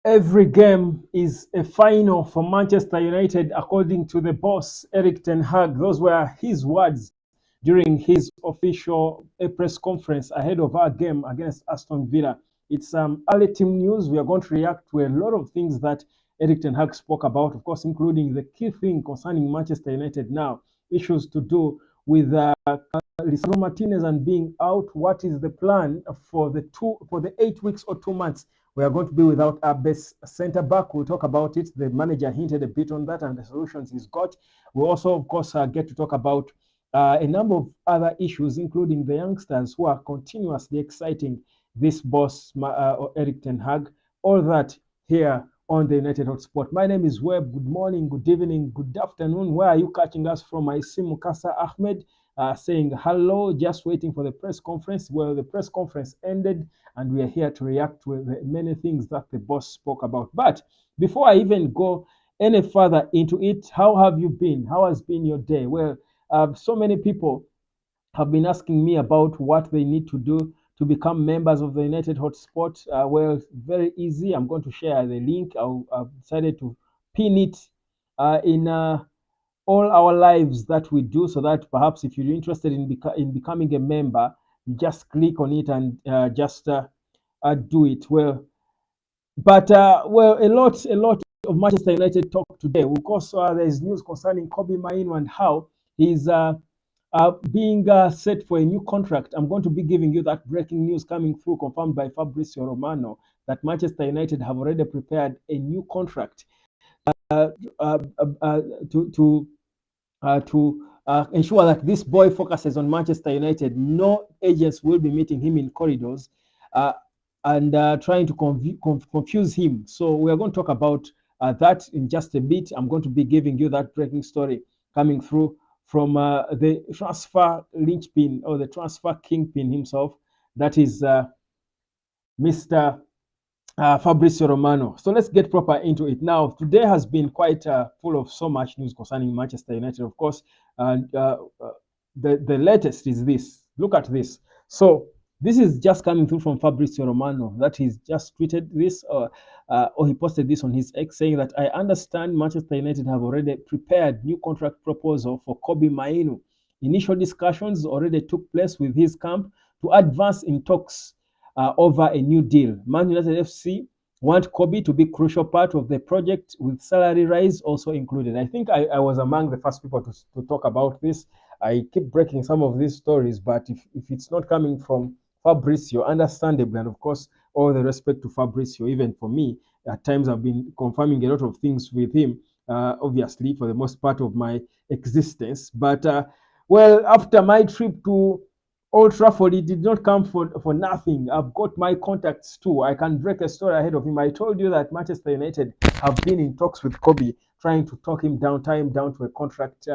Every game is a final for Manchester United, according to the boss, Eric Ten Hag. Those were his words during his official press conference ahead of our game against Aston Villa. It's early team news. We are going to react to a lot of things that Eric Ten Hag spoke about, of course, including the key thing concerning Manchester United now, issues to do with Lisandro Martinez and being out. What is the plan for the 8 weeks or 2 months we are going to be without our best centre back? We'll talk about it. The manager hinted a bit on that and the solutions he's got. We'll also, of course, get to talk about a number of other issues, including the youngsters who are continuously exciting this boss, Eric Ten Hag. All that here on the United Hotspot. My name is Webb. Good morning, good evening, good afternoon. Where are you catching us from? I see Mukasa Ahmed saying hello, just waiting for the press conference. Well, the press conference ended, and we are here to react to the many things that the boss spoke about. But before I even go any further into it, how have you been? How has been your day? Well, so many people have been asking me about what they need to do to become members of the United Hotspot. Well, very easy. I'm going to share the link. I've decided to pin it in all our lives that we do, so that perhaps if you're interested in becoming a member, just click on it and just do it. Well, but a lot of Manchester United talk today. Of course, there is news concerning Kobe Mainoo and how he's being set for a new contract. I'm going to be giving you that breaking news coming through, confirmed by Fabrizio Romano, that Manchester United have already prepared a new contract uh, uh, uh, to ensure that this boy focuses on Manchester United. No agents will be meeting him in corridors uh, and trying to confuse him. So we are going to talk about that in just a bit. I'm going to be giving you that breaking story coming through from the transfer linchpin, or the transfer kingpin himself. That is Mr. Fabrizio Romano. So let's get proper into it. Now, today has been quite full of so much news concerning Manchester United, of course. And the latest is this. Look at this. So this is just coming through from Fabrizio Romano, that he's just tweeted this, or he posted this on his X, saying that I understand Manchester United have already prepared new contract proposal for Kobe Mainoo. Initial discussions already took place with his camp to advance in talks over a new deal. Man United FC want Kobe to be crucial part of the project, with salary rise also included. I think I was among the first people to talk about this. I keep breaking some of these stories, but if it's not coming from Fabrizio, understandably, and of course, all the respect to Fabrizio, even for me, at times I've been confirming a lot of things with him, obviously, for the most part of my existence. But, well, after my trip to Old Trafford, it did not come for nothing. I've got my contacts too. I can break a story ahead of him. I told you that Manchester United have been in talks with Kobe, trying to talk him down, tie him down to a contract,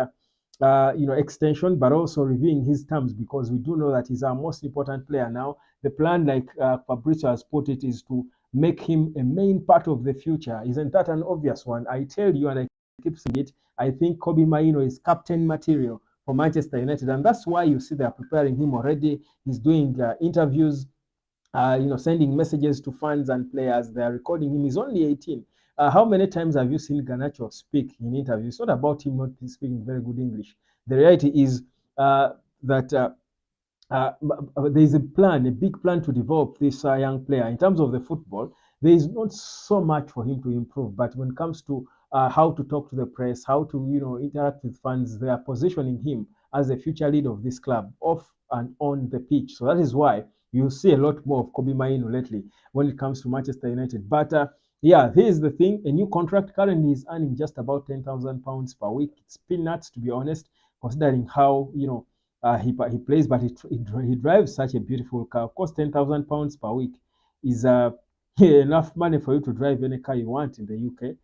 extension, but also reviewing his terms, because we do know that he's our most important player now. The plan, like Fabrizio has put it, is to make him a main part of the future. Isn't that an obvious one? I tell you, and I keep saying it, I think Kobe Mainoo is captain material for Manchester United, and that's why you see they are preparing him already. He's doing interviews, sending messages to fans and players. They are recording him. He's only 18. How many times have you seen Garnacho speak in interviews? It's not about him not speaking very good English. The reality is that there is a plan, a big plan to develop this young player. In terms of the football, there is not so much for him to improve. But when it comes to how to talk to the press, how to interact with fans, they are positioning him as a future leader of this club, off and on the pitch. So that is why you see a lot more of Kobe Mainoo lately when it comes to Manchester United. But yeah, here's the thing: a new contract. Currently, is earning just about £10,000 per week. It's peanuts, to be honest, considering how he plays, but he drives such a beautiful car. Of course, £10,000 per week is enough money for you to drive any car you want in the UK.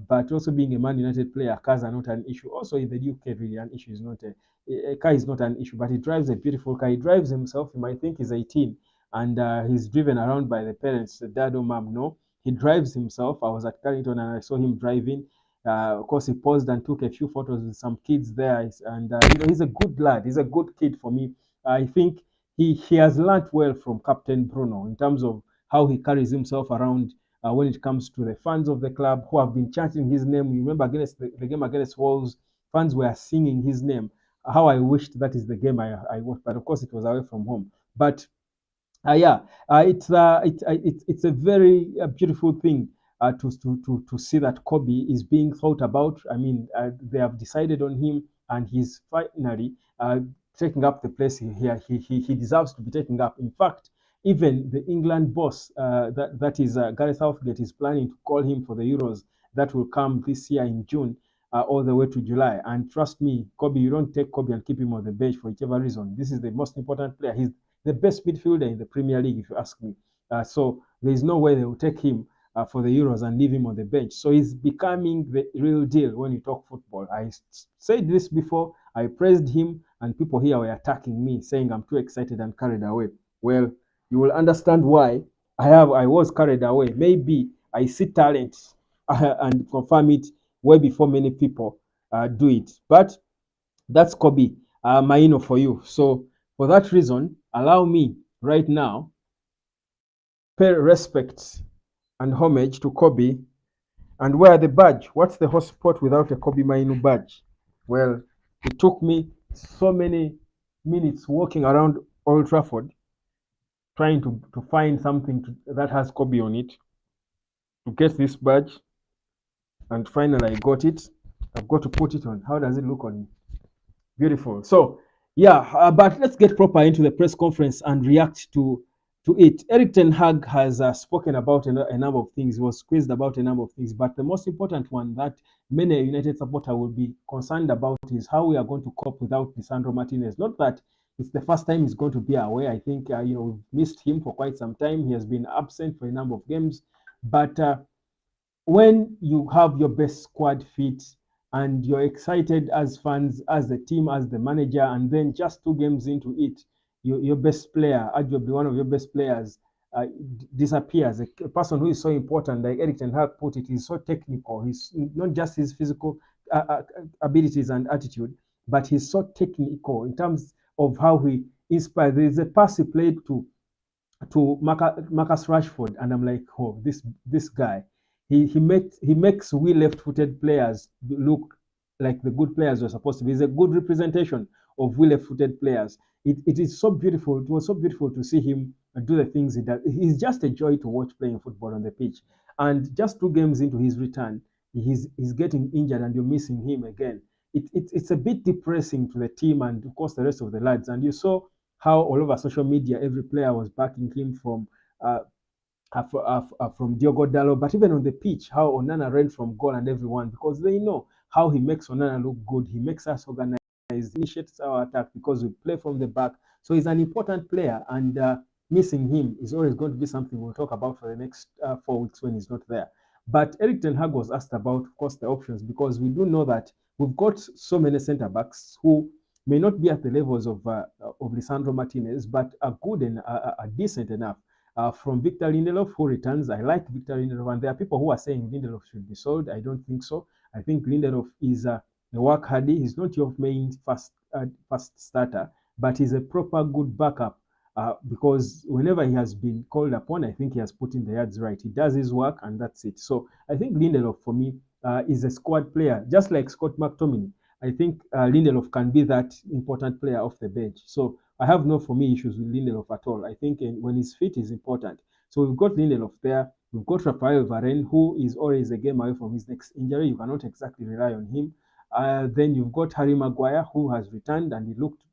But also, being a Man United player, cars are not an issue. Also in the UK, really, an issue is not a car is not an issue. But he drives a beautiful car. He drives himself. You might think he's 18, and he's driven around by the parents, the dad or mom. No, he drives himself. I was at Carrington and I saw him driving. Of course, he paused and took a few photos with some kids there, and he's a good lad. He's a good kid for me. I think he has learnt well from Captain Bruno in terms of how he carries himself around when it comes to the fans of the club who have been chanting his name. You remember against the game against Wolves, fans were singing his name. How I wished that is the game I watched, but of course it was away from home. But yeah, it's a very beautiful thing to see that Kobe is being thought about. I mean, they have decided on him, and he's finally taking up the place he deserves to be taking up. In fact, even the England boss, that is Gareth Southgate, is planning to call him for the Euros that will come this year in June. All the way to July. And trust me, Kobe, you don't take Kobe and keep him on the bench for whichever reason. This is the most important player. He's the best midfielder in the Premier League, if you ask me. So there is no way they will take him for the Euros and leave him on the bench. So he's becoming the real deal when you talk football. I said this before. I praised him, and people here were attacking me, saying I'm too excited and carried away. Well, you will understand why I was carried away. Maybe I see talent and confirm it way before many people do it. But that's Kobe Mainoo for you. So for that reason, allow me right now pay respect and homage to Kobe and wear the badge. What's the hot spot without a Kobe Mainoo badge? Well, it took me so many minutes walking around Old Trafford trying to find something that has Kobe on it to get this badge, and finally I got it. I've got to put it on. How does it look on? Beautiful. So, yeah, but let's get proper into the press conference and react to it. Eric Ten Hag has spoken about a number of things. He was quizzed about a number of things, but the most important one that many United supporters will be concerned about is how we are going to cope without Lisandro Martinez. Not that it's the first time he's going to be away. I think we've missed him for quite some time. He has been absent for a number of games, but when you have your best squad fit and you're excited as fans, as the team, as the manager, and then just 2 games into it, your best player, arguably one of your best players, disappears. A person who is so important, like Eric Ten Hag put it, he's so technical. He's not just his physical abilities and attitude, but he's so technical in terms of how he inspires. There's a pass he played to Marcus Rashford, and I'm like, oh, this guy, he makes we left-footed players look like the good players we're supposed to be. He's a good representation of we left-footed players. It is so beautiful. It was so beautiful to see him do the things he does. He's just a joy to watch playing football on the pitch. And just 2 games into his return, he's getting injured, and you're missing him again. It's a bit depressing to the team and of course the rest of the lads. And you saw how all over social media every player was backing him uh, from Diogo Dallo, but even on the pitch, how Onana ran from goal and everyone, because they know how he makes Onana look good. He makes us organize, initiates our attack because we play from the back. So he's an important player, and missing him is always going to be something we'll talk about for the next 4 weeks when he's not there. But Eric Ten Hag was asked about, of course, the options, because we do know that we've got so many centre backs who may not be at the levels of Lisandro Martinez, but are good and are decent enough. From Victor Lindelof, who returns. I like Victor Lindelof, and there are people who are saying Lindelof should be sold. I don't think so. I think Lindelof is a work hardy. He's not your main first starter, but he's a proper good backup because whenever he has been called upon, I think he has put in the yards right. He does his work, and that's it. So I think Lindelof, for me, is a squad player, just like Scott McTominay. I think Lindelof can be that important player off the bench. So I have no, for me, issues with Lindelof at all. I think when he's fit is important. So we've got Lindelof there. We've got Rafael Varane, who is always a game away from his next injury. You cannot exactly rely on him. Then you've got Harry Maguire, who has returned and he looked,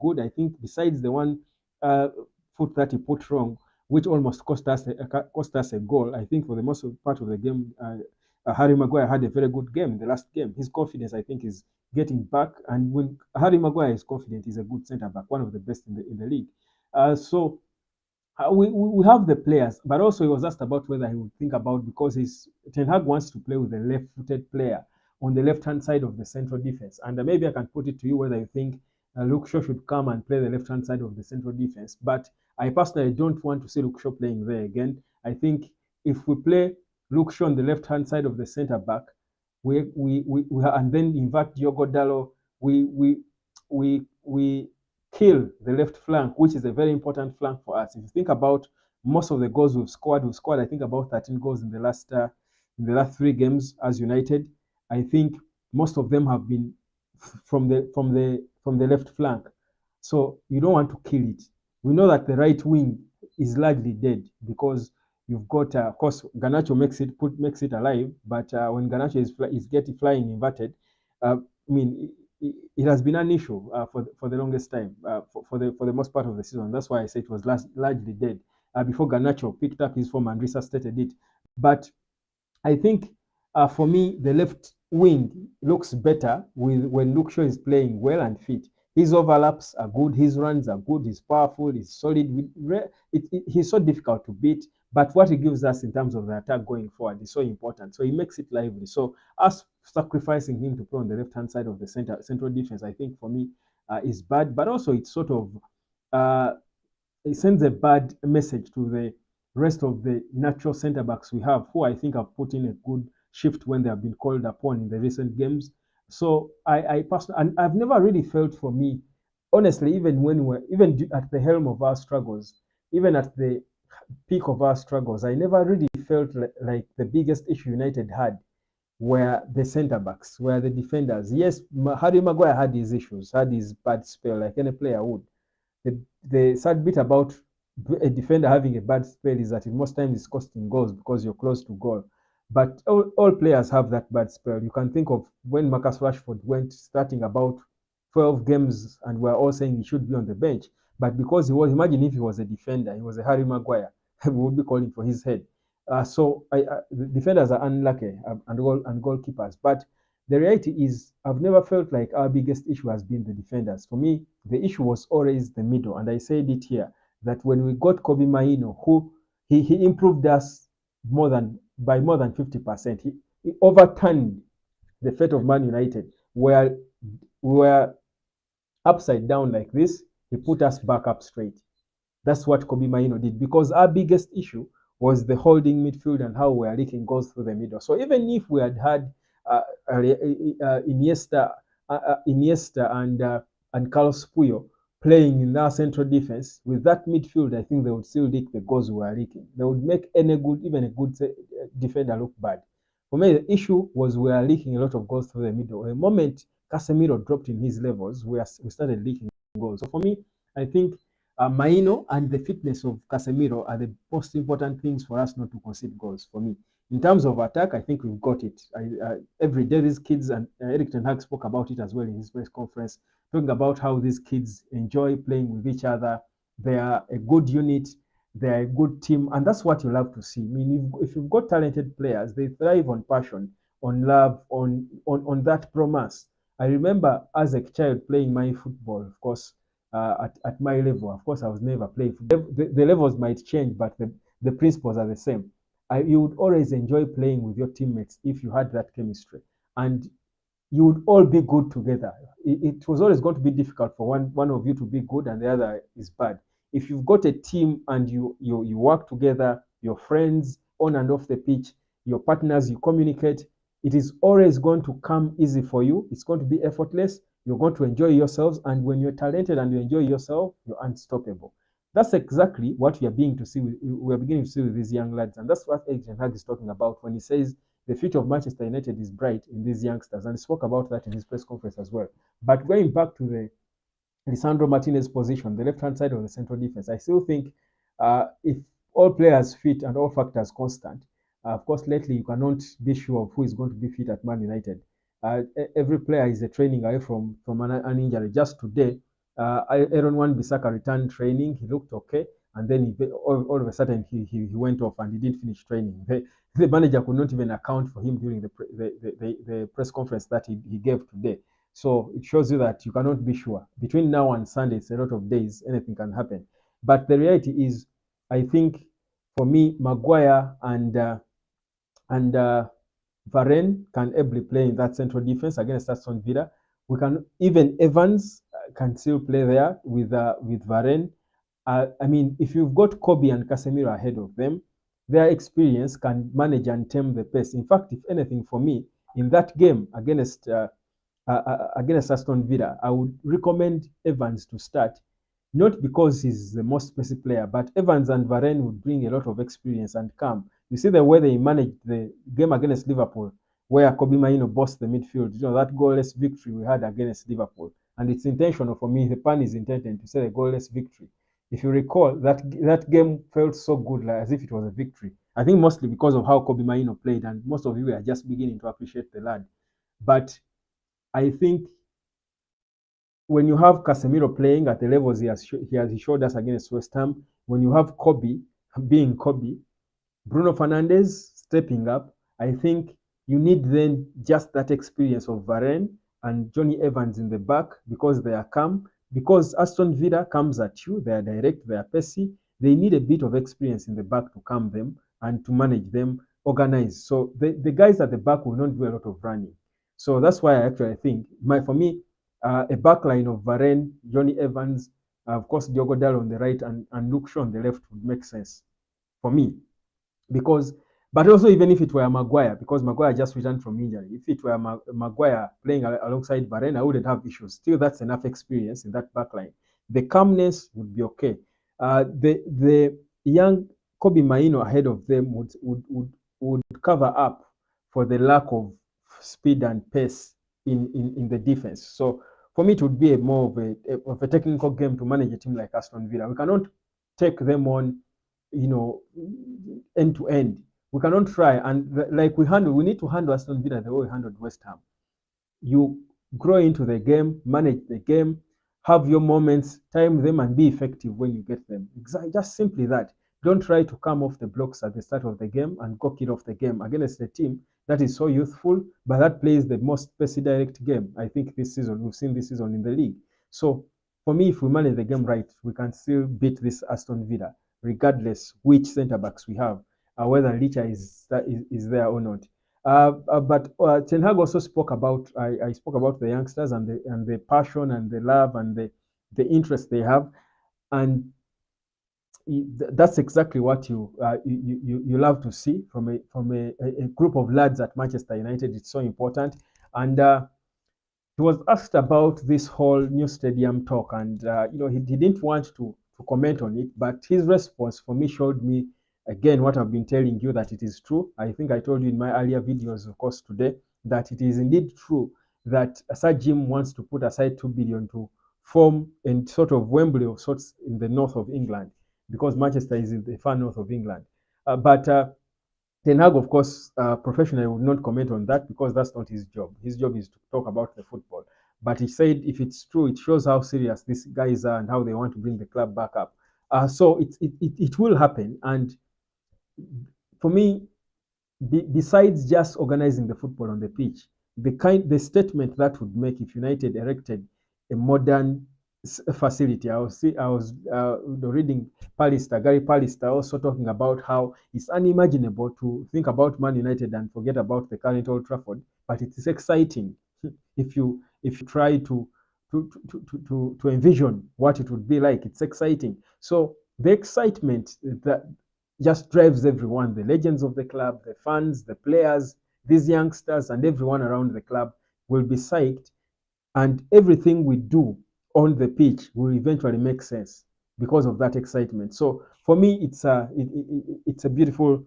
good. I think besides the one uh, foot that he put wrong, which almost cost us a goal. I think for the most part of the game, Harry Maguire had a very good game in the last game. His confidence, I think, is getting back. And when Harry Maguire is confident, he's a good centre back, one of the best in the league. So we have the players, but also he was asked about whether he would think about, because Ten Hag wants to play with a left-footed player on the left-hand side of the central defense. And maybe I can put it to you whether you think Luke Shaw should come and play the left-hand side of the central defense. But I personally don't want to see Luke Shaw playing there again. I think if we play Luke Shaw on the left-hand side of the centre back, we and then invert Diogo Dallo, we kill the left flank, which is a very important flank for us. If you think about Most of the goals we've scored, I think about 13 goals in the last three games as United. I think most of them have been from the left flank. So you don't want to kill it. We know that the right wing is largely dead because you've got, of course, Ganacho makes it alive, but when Ganacho is getting flying inverted, I mean, it has been an issue for the longest time, for the most part of the season. That's why I say it was largely dead before Ganacho picked up his form and resuscitated it. But I think for me, the left wing looks better when Luke Shaw is playing well and fit. His overlaps are good, his runs are good, he's powerful, he's solid. He's so difficult to beat, but what he gives us in terms of the attack going forward is so important. So he makes it lively. So us sacrificing him to play on the left hand side of the central defense, I think for me is bad, but also it's sort of uh, it sends a bad message to the rest of the natural centre backs we have, who I think have put in a good shift when they have been called upon in the recent games. So I personally, and I've never really felt for me, honestly, even when we're even at the helm of our struggles, even at the peak of our struggles, I never really felt like the biggest issue United had were the centre backs, were the defenders. Yes, Harry Maguire had his issues, had his bad spell, like any player would. The sad bit about a defender having a bad spell is that most times it's costing goals because you're close to goal. But all players have that bad spell. You can think of when Marcus Rashford went starting about 12 games and we're all saying he should be on the bench. But because he was, imagine if he was a defender, he was a Harry Maguire, we would be calling for his head. The defenders are unlucky and goalkeepers. But the reality is, I've never felt like our biggest issue has been the defenders. For me, the issue was always the middle, and I said it here that when we got Kobe Mainoo, who he improved us more than 50%. He overturned the fate of Man United, where we were upside down like this. He put us back up straight. That's what Kobe Mainoo did because our biggest issue was the holding midfield and how we are leaking goals through the middle. So even if we had had Iniesta and Carlos Puyo playing in our central defense with that midfield, I think they would still leak the goals we are leaking. They would make even a good defender look bad. For me, the issue was we are leaking a lot of goals through the middle. The moment Casemiro dropped in his levels, we started leaking goals. So for me, I think Mainoo and the fitness of Casemiro are the most important things for us not to concede goals for me. In terms of attack, I think we've got it. Every day, these kids, and Eric Ten Hag spoke about it as well in his press conference, talking about how these kids enjoy playing with each other. They are a good unit, they're a good team, and that's what you love to see. I mean, if you've got talented players, they thrive on passion, on love, on that promise. I remember as a child playing my football, of course, at my level. Of course, I was never playing. The levels might change, but the principles are the same. You would always enjoy playing with your teammates if you had that chemistry, and you would all be good together. It was always going to be difficult for one of you to be good and the other is bad. If you've got a team and you work together, your friends on and off the pitch, your partners, you communicate, it is always going to come easy for you. It's going to be effortless. You're going to enjoy yourselves, and when you're talented and you enjoy yourself, you're unstoppable. That's exactly what we are beginning to see. We are beginning to see with these young lads, and that's what Eric Ten Hag is talking about when he says the future of Manchester United is bright in these youngsters, and he spoke about that in his press conference as well. But going back to the Lisandro Martinez position, the left-hand side of the central defense, I still think if all players fit and all factors constant, of course, lately you cannot be sure of who is going to be fit at Man United. Every player is a training away from an injury. Just today, Aaron Wan-Bissaka returned training. He looked okay, and then all of a sudden he went off and he didn't finish training. The manager could not even account for him during the press conference that he gave today. So it shows you that you cannot be sure. Between now and Sunday, it's a lot of days. Anything can happen. But the reality is, I think for me, Maguire and Varane can ably play in that central defense against Aston Villa. We can even Evans can still play there with Varane. I mean, if you've got Kobe and Casemiro ahead of them, their experience can manage and tame the pace. In fact, if anything, for me, in that game against Aston Villa, I would recommend Evans to start. not because he's the most basic player, but Evans and Varane would bring a lot of experience and calm. You see the way they managed the game against Liverpool, where Kobe Mainoo bossed the midfield. You know, that goalless victory we had against Liverpool. And it's intentional for me. The pun is intended to say a goalless victory. If you recall, that game felt so good, like as if it was a victory. I think mostly because of how Kobe Mainoo played, and most of you are just beginning to appreciate the lad. But I think when you have Casemiro playing at the levels he showed us against West Ham, when you have Kobe being Kobe, Bruno Fernandes stepping up, I think you need then just that experience of Varane and Johnny Evans in the back because they are calm. Because Aston Villa comes at you, they are direct, they are pacey. They need a bit of experience in the back to calm them and to manage them, organize. So the guys at the back will not do a lot of running. So that's why I actually think, for me, a back line of Varane, Johnny Evans, of course, Diogo Dalot on the right and Luke Shaw on the left would make sense for me because but also even if it were Maguire, because Maguire just returned from injury, if it were Maguire playing alongside Varane, I wouldn't have issues. Still, that's enough experience in that back line. The calmness would be okay. The young Kobe Mainoo ahead of them would cover up for the lack of speed and pace in the defense. So for me, it would be more of a technical game to manage a team like Aston Villa. We cannot take them on, you know, end to end. We cannot try and we need to handle Aston Villa the way we handled West Ham. You grow into the game, manage the game, have your moments, time them, and be effective when you get them. Exactly, just simply that. Don't try to come off the blocks at the start of the game and go kill off the game against the team that is so youthful, but that plays the most pacey direct game. I think this season we've seen this season in the league. So for me, if we manage the game right, we can still beat this Aston Villa, regardless which centre backs we have, whether Licha is there or not. But Ten Hag also spoke about I spoke about the youngsters and the passion and the love and the interest they have, and that's exactly what you love to see from a group of lads at Manchester United. It's so important, and he was asked about this whole new stadium talk, and he didn't want to comment on it, but his response for me showed me again what I've been telling you, that it is true. I think I told you in my earlier videos, of course, today, that it is indeed true that Sir Jim wants to put aside 2 billion to form in sort of Wembley of sorts in the north of England, because Manchester is in the far north of England. But Ten Hag, of course, professionally would not comment on that because that's not his job. His job is to talk about the football. But he said if it's true, it shows how serious these guys are and how they want to bring the club back up. So it will happen. And for me, besides just organizing the football on the pitch, the statement that would make if United erected a modern facility. I was reading Gary Pallister, also talking about how it's unimaginable to think about Man United and forget about the current Old Trafford, but it is exciting if you try to envision what it would be like. It's exciting. So the excitement that just drives everyone, the legends of the club, the fans, the players, these youngsters, and everyone around the club will be psyched, and everything we do on the pitch will eventually make sense because of that excitement. So for me, it's a beautiful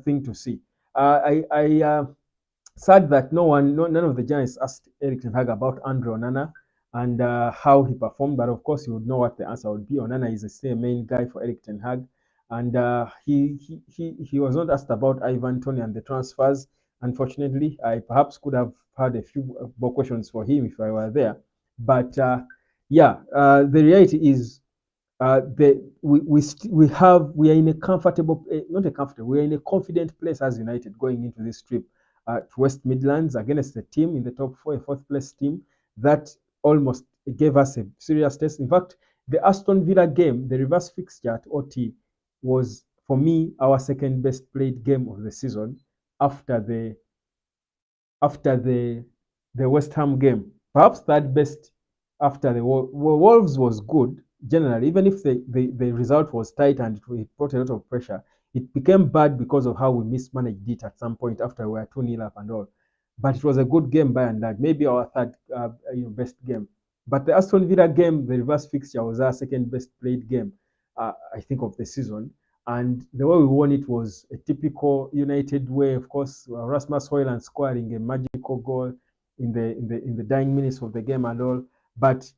thing to see. I sad that none of the journalists asked Eric Ten Hag about Andre Onana and how he performed, but of course you would know what the answer would be. Onana is still a main guy for Eric Ten Hag, and he was not asked about Ivan Toney and the transfers. Unfortunately, I perhaps could have had a few more questions for him if I were there, but the reality is we are in a comfortable, not a comfortable, we are in a confident place as United going into this trip to West Midlands against the team in the top four, a fourth place team that almost gave us a serious test. In fact, the Aston Villa game, the reverse fixture at OT, was for me our second best played game of the season after the West Ham game. Perhaps third best after the Wolves was good generally, even if the result was tight and it brought a lot of pressure. It became bad because of how we mismanaged it at some point after we were 2-0 up and all. But it was a good game by and large, maybe our third best game. But the Aston Villa game, the reverse fixture, was our second best played game, I think, of the season. And the way we won it was a typical United way. Of course, Rasmus Højlund scoring a magical goal in the dying minutes of the game and all. But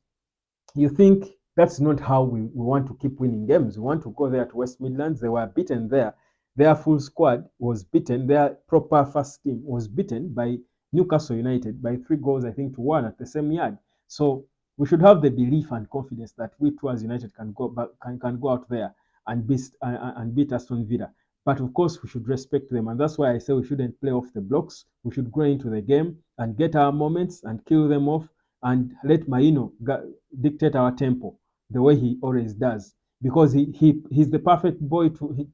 you think that's not how we want to keep winning games. We want to go there to West Midlands. They were beaten there. Their full squad was beaten. Their proper first team was beaten by Newcastle United by 3 goals, I think, to 1 at the same yard. So we should have the belief and confidence that we too as United can go back, can go out there and beat Aston Villa. But of course, we should respect them, and that's why I say we shouldn't play off the blocks. We should go into the game and get our moments and kill them off, and let Mainoo dictate our tempo the way he always does, because he's the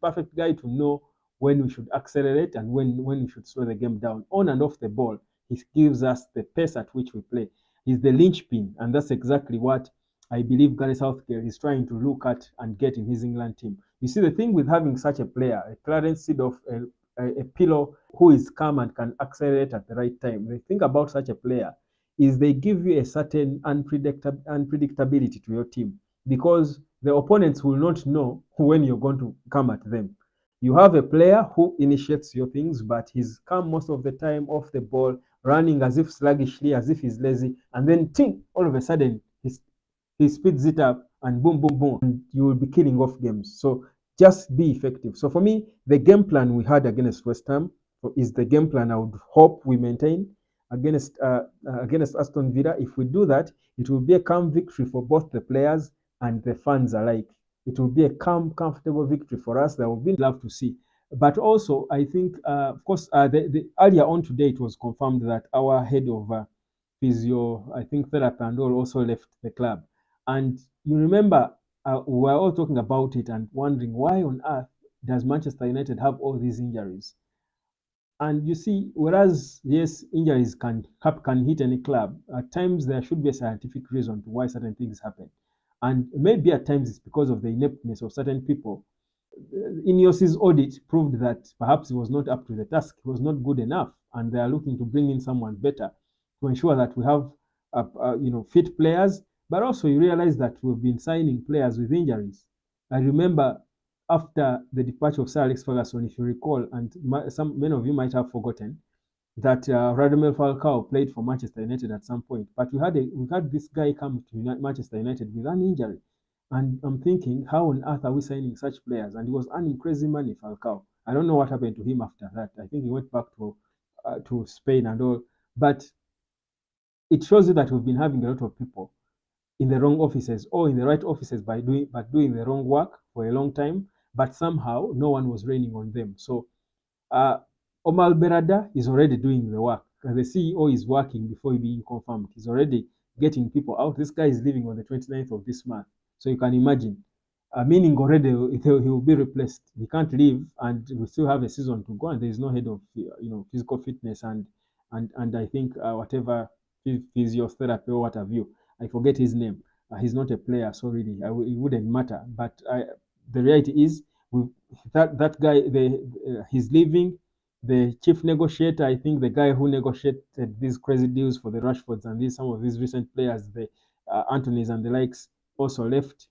perfect guy to know when we should accelerate and when we should slow the game down. On and off the ball, he gives us the pace at which we play. He's the linchpin, and that's exactly what I believe Gareth Southgate is trying to look at and get in his England team. You see, the thing with having such a player, a Clarence Seedorf, a pillow who is calm and can accelerate at the right time. The thing about such a player is they give you a certain unpredictability to your team, because the opponents will not know when you're going to come at them. You have a player who initiates your things, but he's calm most of the time off the ball, running as if sluggishly, as if he's lazy, and then ting, all of a sudden he speeds it up and boom, boom, boom, and you will be killing off games. So just be effective. So for me, the game plan we had against West Ham is the game plan I would hope we maintain against Aston Villa. If we do that, it will be a calm victory for both the players and the fans alike. It will be a calm, comfortable victory for us that we would love to see. But also, I think, of course, earlier on today, it was confirmed that our head of physio, I think therapy and all, also left the club. And you remember, we were all talking about it and wondering why on earth does Manchester United have all these injuries? And you see, whereas yes, injuries can hit any club, at times there should be a scientific reason to why certain things happen. And maybe at times it's because of the ineptness of certain people. Ineos's audit proved that perhaps he was not up to the task, he was not good enough, and they are looking to bring in someone better to ensure that we have fit players. But also you realize that we've been signing players with injuries. I remember after the departure of Sir Alex Ferguson, if you recall, and many of you might have forgotten, that Radamel Falcao played for Manchester United at some point. But we had this guy come to Manchester United with an injury. And I'm thinking, how on earth are we signing such players? And he was earning crazy money, Falcao. I don't know what happened to him after that. I think he went back to Spain and all. But it shows you that we've been having a lot of people in the wrong offices or in the right offices doing the wrong work for a long time. But somehow no one was raining on them. So uh, Omar Berada is already doing the work. The CEO is working before he being confirmed. He's already getting people out. This guy is leaving on the 29th of this month. So you can imagine, meaning already he will be replaced. He can't leave, and we still have a season to go, and there is no head of physical fitness and I think whatever physiotherapy or what have you. I forget his name. He's not a player, so really it wouldn't matter. But the reality is, we, that guy, he's leaving. The chief negotiator, I think the guy who negotiated these crazy deals for the Rashfords and some of these recent players, the Anthony's and the likes, also left.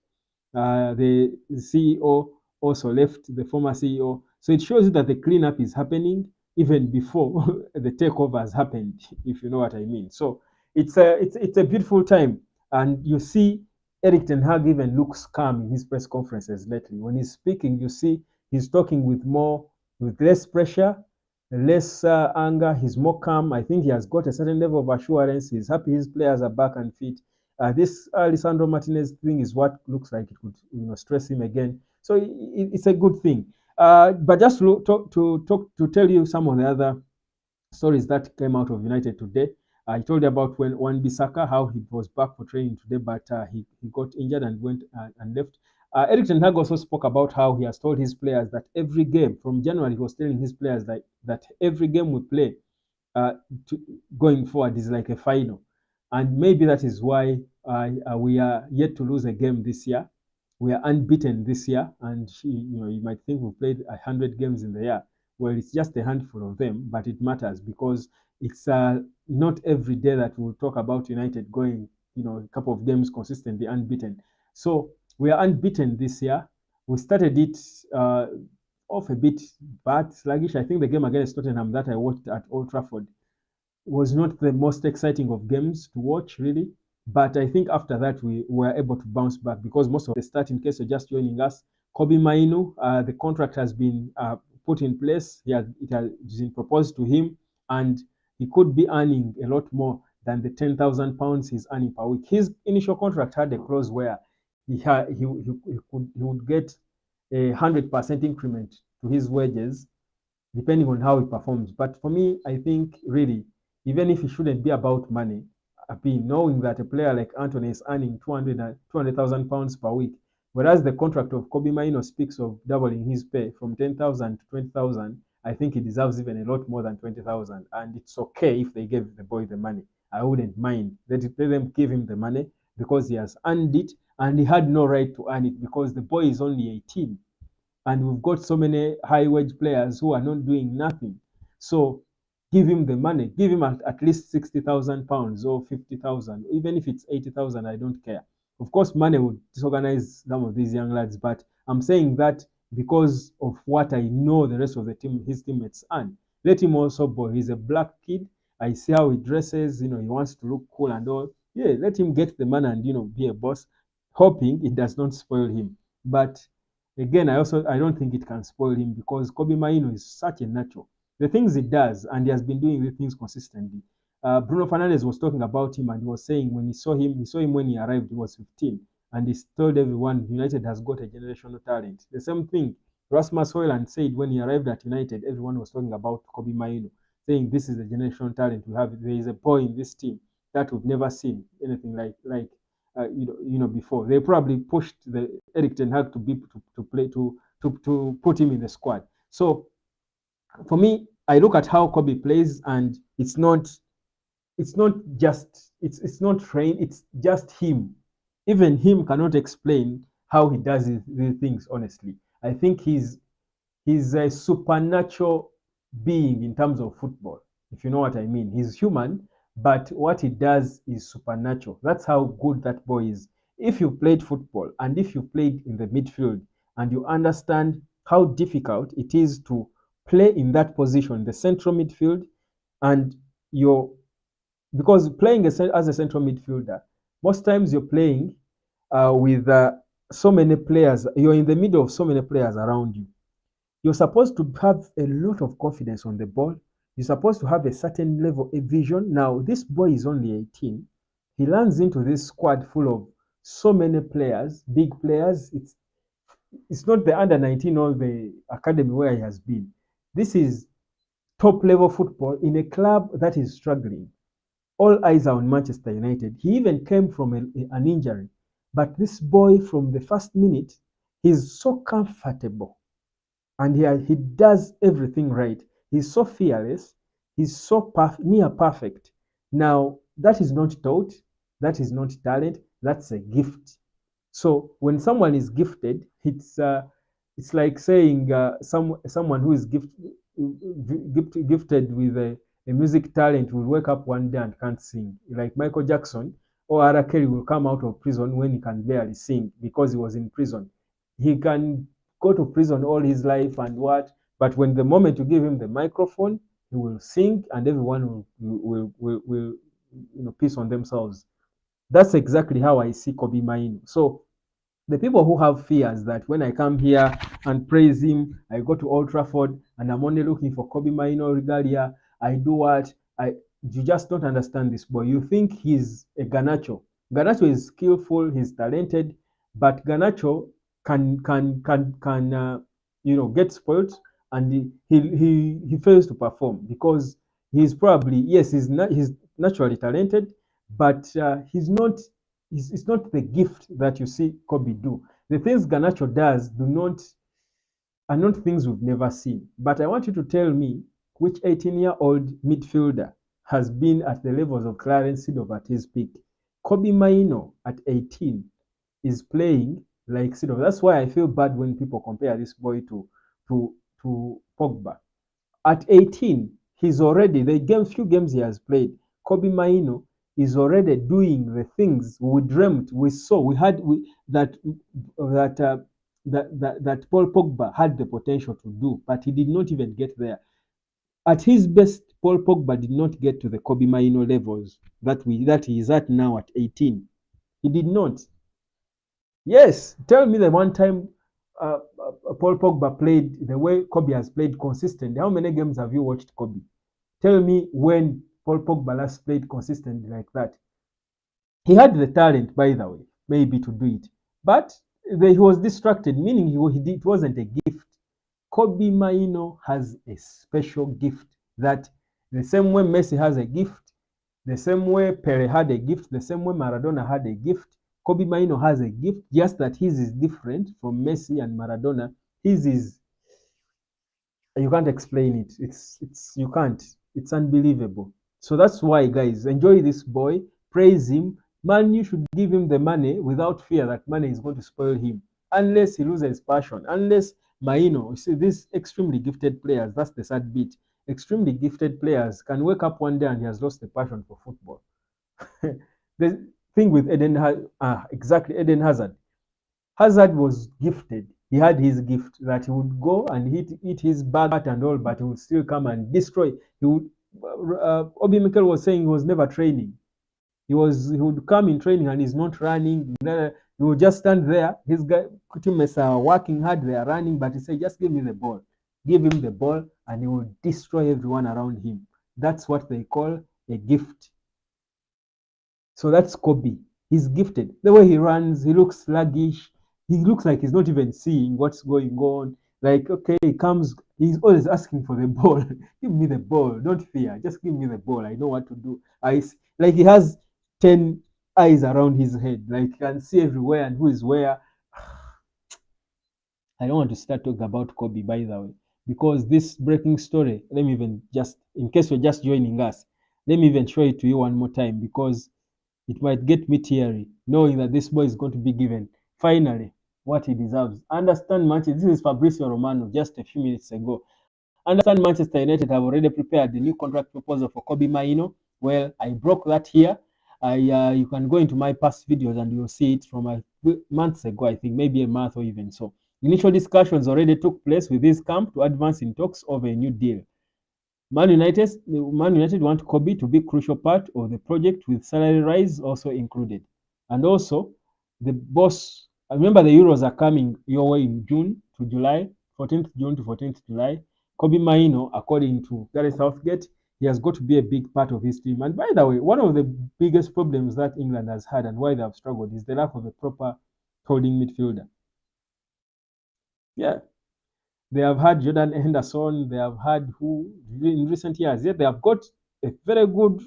The CEO also left, the former CEO. So it shows you that the cleanup is happening even before the takeover has happened, if you know what I mean. So it's a beautiful time, and you see Eric Ten Hag even looks calm in his press conferences lately. When he's speaking, you see he's talking with less pressure, less anger. He's more calm. I think he has got a certain level of assurance. He's happy his players are back and fit. This Lisandro Martinez thing is what looks like it could stress him again. So it's a good thing. But just to tell you some of the other stories that came out of United today. I told you about when Wan-Bissaka, how he was back for training today, but he got injured and went and left. Eric Ten Hag also spoke about how he has told his players that every game from January, he was telling his players that every game we play uh, to, going forward is like a final. And maybe that is why we are yet to lose a game this year. We are unbeaten this year, and you might think we've played 100 games in the year. Well, it's just a handful of them, but it matters because it's not every day that we'll talk about United going a couple of games consistently unbeaten. So we are unbeaten this year. We started it uh, off a bit bad, sluggish. I think the game against Tottenham that I watched at Old Trafford was not the most exciting of games to watch, really. But I think after that, we were able to bounce back because most of the start, in case you're just joining us, Kobe Mainoo, the contract has been put in place. It has been proposed to him, and he could be earning a lot more than the £10,000 he's earning per week. His initial contract had a clause where he would get 100% increment to his wages depending on how he performs. But for me, I think really, even if it shouldn't be about money, I've been knowing that a player like Anthony is earning 200,000 pounds per week, whereas the contract of Kobe Mainoo speaks of doubling his pay from 10,000 to 20,000. I think he deserves even a lot more than 20,000, and it's okay if they gave the boy the money. I wouldn't mind. Let them give him the money because he has earned it, and he had no right to earn it because the boy is only 18 and we've got so many high wage players who are not doing nothing. So give him the money, give him at least £60,000 or 50,000, even if it's 80,000, I don't care. Of course, money would disorganize some of these young lads, but I'm saying that because of what I know the rest of the team, his teammates earn. Let him also boy. He's a black kid. I see how he dresses, he wants to look cool and all. Yeah, let him get the money and be a boss, hoping it does not spoil him. But again, I don't think it can spoil him because Kobe Mainoo is such a natural. The things he does, and he has been doing the things consistently. Bruno Fernandes was talking about him, and he was saying when he saw him when he arrived, he was 15, and he told everyone United has got a generational talent. The same thing Rasmus Højlund said when he arrived at United. Everyone was talking about Kobe Mainoo, saying this is the generational talent we have. There is a boy in this team that we've never seen anything before. They probably pushed the Eric Ten Hag to play to put him in the squad. So for me, I look at how Kobe plays, and it's not trained. It's just him. Even him cannot explain how he does these things. Honestly, I think he's a supernatural being in terms of football, if you know what I mean. He's human, but what he does is supernatural. That's how good that boy is. If you played football and if you played in the midfield and you understand how difficult it is to play in that position, the central midfield, and you're because playing as a central midfielder, most times you're playing with so many players, you're in the middle of so many players around you. You're supposed to have a lot of confidence on the ball. You're supposed to have a certain level of vision. Now, this boy is only 18. He lands into this squad full of so many players, big players. It's not the under 19 or the academy where he has been. This is top level football in a club that is struggling. All eyes are on Manchester United. He even came from an injury. But this boy, from the first minute, he's so comfortable and he does everything right. He's so fearless. He's so near perfect. Now, that is not taught. That is not talent. That's a gift. So when someone is gifted, it's like saying someone who is gifted with a music talent will wake up one day and can't sing. Like Michael Jackson or R. Kelly will come out of prison when he can barely sing because he was in prison. He can go to prison all his life and what, but when the moment you give him the microphone, he will sing and everyone will piece on themselves. That's exactly how I see Kobe Mainoo. So the people who have fears that when I come here and praise him, I go to Old Trafford and I'm only looking for Kobe Mainoo regalia, I do what? You just don't understand this boy. You think he's a Ganacho. Ganacho is skillful, he's talented, but Ganacho can get spoiled and he fails to perform because he's probably yes he's naturally talented, but he's not it's not the gift that you see Kobe do. The things Ganacho does do not are not things we've never seen. But I want you to tell me which 18-year-old midfielder has been at the levels of Clarence Seedorf at his peak. Kobe Mainoo at 18 is playing like Seedorf. That's why I feel bad when people compare this boy to to Pogba. At 18, he's already the few games he has played. Kobe Mainoo is already doing the things we dreamt, we saw, that that that Paul Pogba had the potential to do, but he did not even get there. At his best, Paul Pogba did not get to the Kobe Mainoo levels that he is at now at 18. He did not. Yes, tell me the one time Paul Pogba played the way Kobe has played consistently. How many games have you watched Kobe? Tell me when Paul Pogba last played consistently like that. He had the talent, by the way, maybe to do it, but he was distracted, meaning it wasn't a gift. Kobe Mainoo has a special gift that the same way Messi has a gift, the same way Pele had a gift, the same way Maradona had a gift, Kobe Mainoo has a gift, just that his is different from Messi and Maradona. His is, you can't explain it. It's you can't. It's unbelievable. So that's why, guys, enjoy this boy, praise him. Man, you should give him the money without fear that money is going to spoil him, unless he loses passion. Unless Mainoo, you see, these extremely gifted players. That's the sad bit. Extremely gifted players can wake up one day and he has lost the passion for football. The thing with exactly Eden Hazard. Hazard was gifted. He had his gift that he would go and eat his bat and all, but he would still come and destroy. He would. Obi Mikel was saying he was never training. He would come in training and he's not running. He would just stand there. His teammates are working hard, they are running, but he said, "Just give me the ball. Give him the ball, and he will destroy everyone around him." That's what they call a gift. So that's Kobe. He's gifted. The way he runs, he looks sluggish. He looks like he's not even seeing what's going on. Like, okay, he comes, he's always asking for the ball. Give me the ball. Don't fear. Just give me the ball. I know what to do. Like he has 10 eyes around his head. Like he can see everywhere and who is where. I don't want to start talking about Kobe, by the way, because this breaking story, let me even just, in case you're just joining us, let me even show it to you one more time because it might get me teary knowing that this boy is going to be given finally what he deserves. Understand, Manchester. This is Fabrizio Romano just a few minutes ago. Understand, Manchester United have already prepared the new contract proposal for Kobe Mainoo. Well, I broke that here. You can go into my past videos and you'll see it from months ago, I think, maybe a month or even so. Initial discussions already took place with this camp to advance in talks over a new deal. Man United want Kobe to be a crucial part of the project with salary rise also included. And also, the boss, remember the Euros are coming your way in June to July, 14th June to 14th July. Kobe Mainoo, according to Gareth Southgate, he has got to be a big part of his team. And by the way, one of the biggest problems that England has had and why they have struggled is the lack of a proper holding midfielder. Yeah, they have had Jordan Henderson. They have had who in recent years. Yet they have got a very good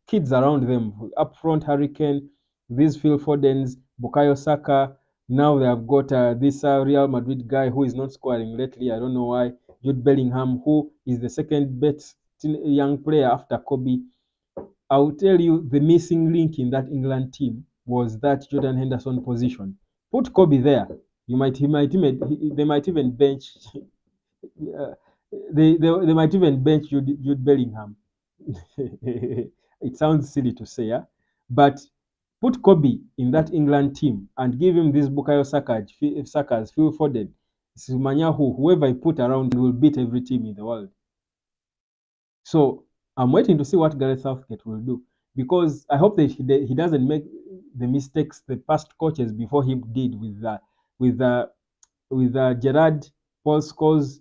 kids around them. Up front, Hurricane, these Phil Fodens, Bukayo Saka. Now they have got this Real Madrid guy who is not scoring lately. I don't know why. Jude Bellingham, who is the second best young player after Kobe. I will tell you the missing link in that England team was that Jordan Henderson position. Put Kobe there. They might even bench uh, they might even bench Jude Bellingham. It sounds silly to say, yeah? But put Kobe in that England team and give him this Bukayo Saka's Phil Foden, Simanyahu, whoever I put around will beat every team in the world. So I'm waiting to see what Gareth Southgate will do because I hope that he doesn't make the mistakes the past coaches before him did with uh, Gerrard, Paul Scholes,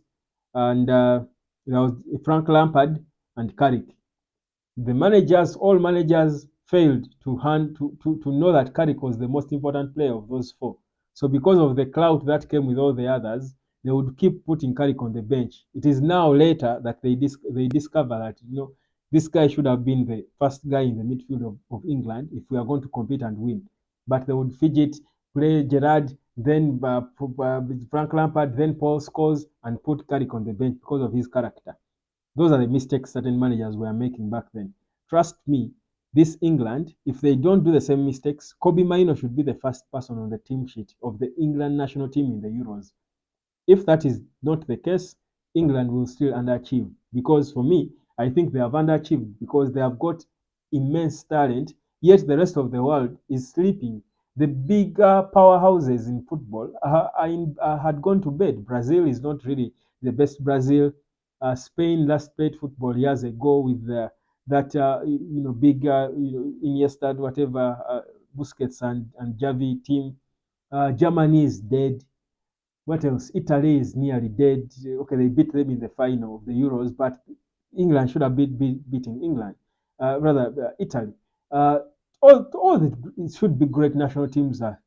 and there was Frank Lampard and Carrick. All managers failed to know that Carrick was the most important player of those four. So because of the clout that came with all the others, they would keep putting Carrick on the bench. It is now later that they discover that this guy should have been the first guy in the midfield of England if we are going to compete and win. But they would fidget, play Gerrard, then Frank Lampard, then Paul Scholes, and put Carrick on the bench because of his character. Those are the mistakes certain managers were making back then. Trust me, this England, if they don't do the same mistakes, Kobe Mainoo should be the first person on the team sheet of the England national team in the Euros. If that is not the case, England will still underachieve. Because for me, I think they have underachieved because they have got immense talent, yet the rest of the world is sleeping. The bigger powerhouses in football had gone to bed. Brazil is not really the best Brazil. Spain last played football years ago with that big Iniesta, whatever, Busquets and Javi team. Germany is dead. What else? Italy is nearly dead. Okay, they beat them in the final of the Euros, but England should have beating England, rather Italy. Uh, all it should be great national teams are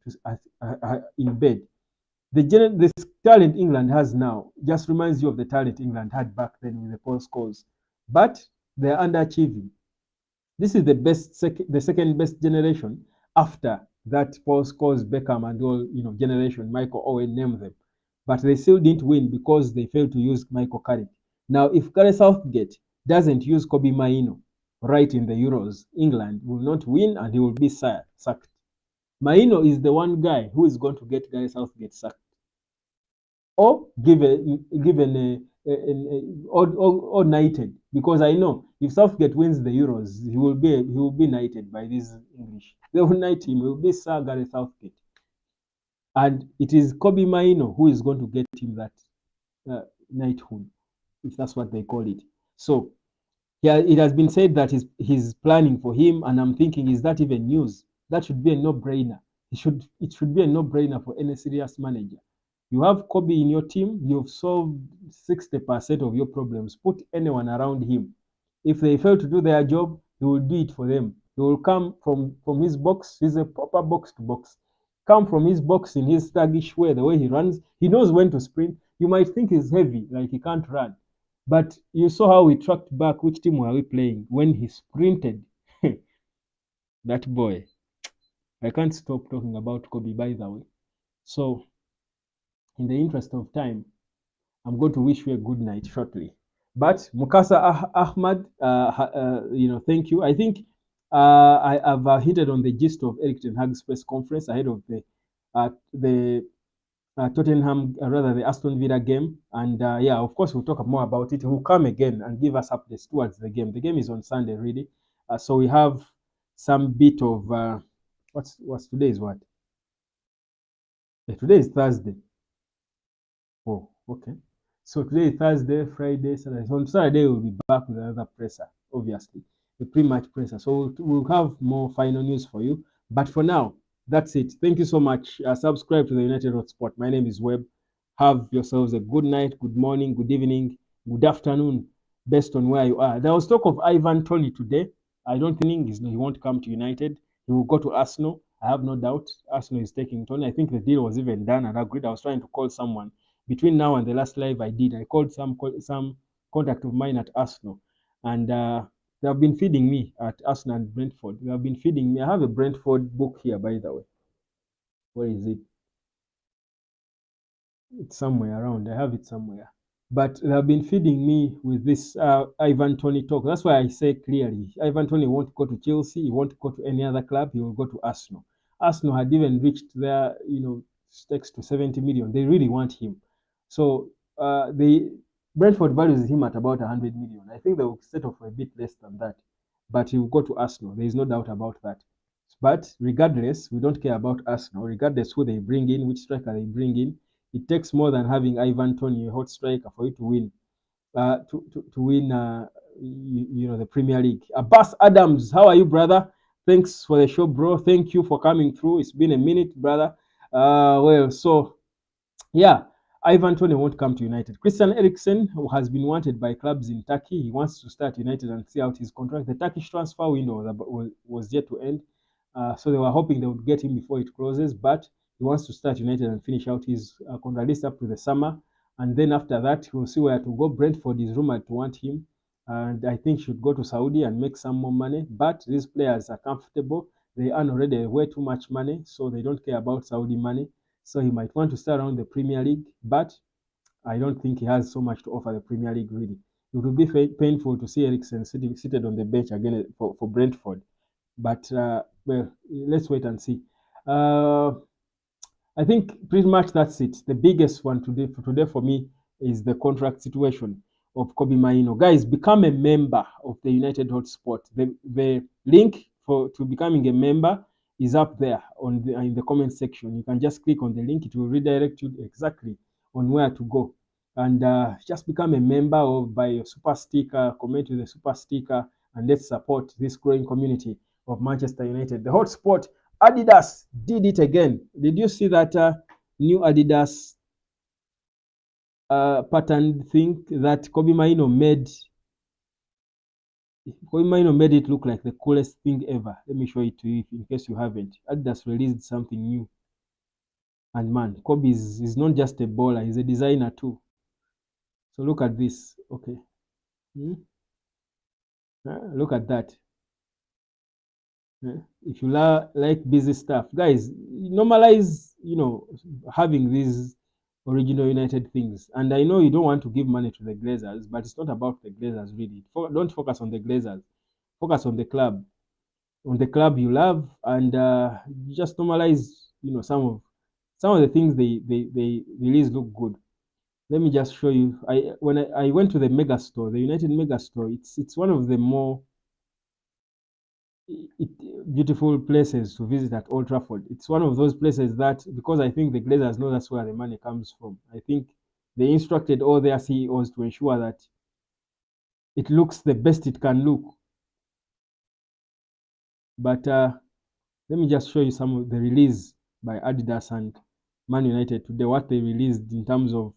in bed. The talent England has now just reminds you of the talent England had back then with the Paul Scholes, but they're underachieving. This is the second best generation after that Paul Scholes, Beckham, and all generation. Michael Owen, name them, but they still didn't win because they failed to use Michael Carrick. Now, if Gareth Southgate doesn't use Kobe Mainoo right in the Euros, England will not win and he will be sacked. Mainoo is the one guy who is going to get Gareth Southgate sacked or given or knighted, because I know if Southgate wins the Euros, he will be knighted by these English. They will knight him. He will be Sir Gareth Southgate, and it is Kobe Mainoo who is going to get him that knighthood, if that's what they call it. So yeah, it has been said that he's planning for him, and I'm thinking, is that even news? That should be a no-brainer. It should be a no-brainer for any serious manager. You have Kobe in your team, you've solved 60% of your problems. Put anyone around him. If they fail to do their job, he will do it for them. He will come from his box. He's a proper box to box. Come from his box in his sluggish way, the way he runs. He knows when to sprint. You might think he's heavy, like he can't run. But you saw how he tracked back. Which team were we playing? When he sprinted, that boy. I can't stop talking about Kobe, by the way. So, in the interest of time, I'm going to wish you a good night shortly. But Mukasa Ahmad, thank you. I think I've hinted on the gist of Eric Ten Hag's press conference ahead of the Tottenham, rather the Aston Villa game. And yeah, of course, we'll talk more about it. He'll come again and give us updates towards the game. The game is on Sunday, really. So we have some bit of what's today is what? Yeah, today is Thursday. Oh, okay. So today is Thursday, Friday, Saturday. So on Saturday we'll be back with another presser, obviously, the pre-match presser. So we'll have more final news for you. But for now, that's it. Thank you so much. Subscribe to the United Hotspot. My name is Webb. Have yourselves a good night, good morning, good evening, good afternoon, based on where you are. There was talk of Ivan Toney today. I don't think he won't come to United. He will go to Arsenal. I have no doubt. Arsenal is taking Toney. I think the deal was even done and agreed. I was trying to call someone between now and the last live I did. I called some contact of mine at Arsenal, and they have been feeding me at Arsenal and Brentford. They have been feeding me. I have a Brentford book here, by the way. Where is it? It's somewhere around. I have it somewhere. But they have been feeding me with this Ivan Toney talk. That's why I say clearly, Ivan Toney won't go to Chelsea. He won't go to any other club. He will go to Arsenal. Arsenal had even reached their, stakes to 70 million. They really want him. So Brentford values him at about 100 million. I think they will settle for a bit less than that. But he will go to Arsenal. There is no doubt about that. But regardless, we don't care about Arsenal. Regardless who they bring in, which striker they bring in, it takes more than having Ivan Toney, a hot striker, for you to win. To win, the Premier League. Abbas Adams, how are you, brother? Thanks for the show, bro. Thank you for coming through. It's been a minute, brother. So yeah, Ivan Toney won't come to United. Christian Eriksen, who has been wanted by clubs in Turkey, he wants to start United and see out his contract. The Turkish transfer window was yet to end, so they were hoping they would get him before it closes, but he wants to start United and finish out his contract list up to the summer, and then after that, we'll see where to go. Brentford is rumored to want him, and I think should go to Saudi and make some more money, but these players are comfortable. They earn already way too much money, so they don't care about Saudi money. So he might want to start around the Premier League, but I don't think he has so much to offer the Premier League, really. It would be painful to see Eriksen seated on the bench again for Brentford. But, well, let's wait and see. I think pretty much that's it. The biggest one today for me is the contract situation of Kobe Mainoo. Guys, become a member of the United Hotspot. The link for to becoming a member is up there on the in the comment section. You can just click on the link; it will redirect you exactly on where to go, and just become a member or buy a super sticker, comment with a super sticker, and let's support this growing community of Manchester United. The hotspot Adidas did it again. Did you see that new Adidas pattern thing that Kobe Mainoo made it look like the coolest thing ever. Let me show it to you in case you haven't. Adidas released something new. And man, Kobe is not just a baller, he's a designer too. So look at this. Okay. Hmm? Look at that. If you like busy stuff, guys, normalize, having these original United things. And I know you don't want to give money to the Glazers, but it's not about the Glazers really. Don't focus on the Glazers. Focus on the club you love, and just normalize, some of the things they release look good. Let me just show you. I went to the mega store, the United mega store. It's one of the more beautiful places to visit at Old Trafford. It's one of those places that, because I think the Glazers know that's where the money comes from. I think they instructed all their CEOs to ensure that it looks the best it can look. But let me just show you some of the release by Adidas and Man United today, what they released in terms of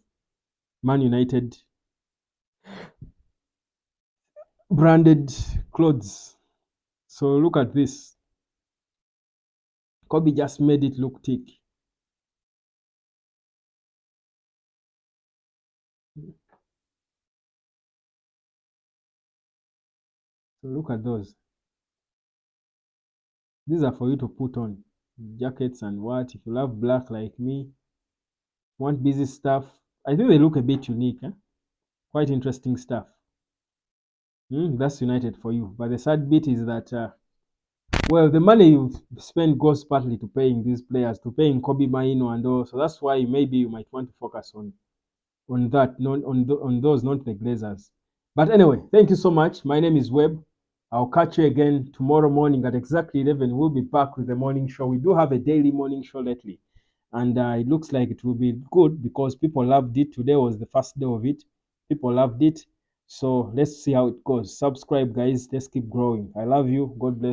Man United branded clothes. So look at this. Kobe just made it look thick. So look at those. These are for you to put on jackets and what. If you love black like me, want busy stuff. I think they look a bit unique. Quite interesting stuff. That's United for you. But the sad bit is that, well, the money you spend goes partly to paying these players, to paying Kobe Mainoo and all. So that's why maybe you might want to focus on that, not on those, not the Glazers. But anyway, thank you so much. My name is Webb. I'll catch you again tomorrow morning at exactly 11. We'll be back with the morning show. We do have a daily morning show lately, and it looks like it will be good because people loved it. Today was the first day of it. People loved it. So let's see how it goes. Subscribe, guys. Let's keep growing. I love you. God bless.